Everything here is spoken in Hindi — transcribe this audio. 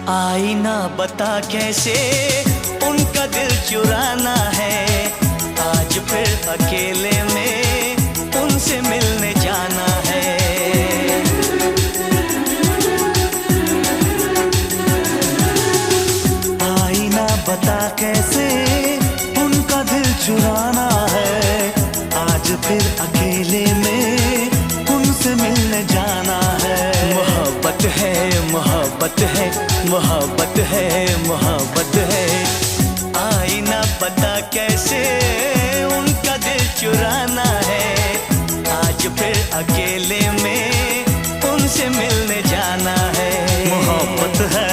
आईना बता कैसे उनका दिल चुराना है, आज फिर अकेले में उनसे मिलने जाना है। आईना बता कैसे उनका दिल चुराना है, आज फिर अकेले में उनसे मिलने जाना है। मोहब्बत है, मोहब्बत है, मोहब्बत है, मोहब्बत है। आईना बता कैसे उनका दिल चुराना है, आज फिर अकेले में उनसे मिलने जाना है। मोहब्बत है,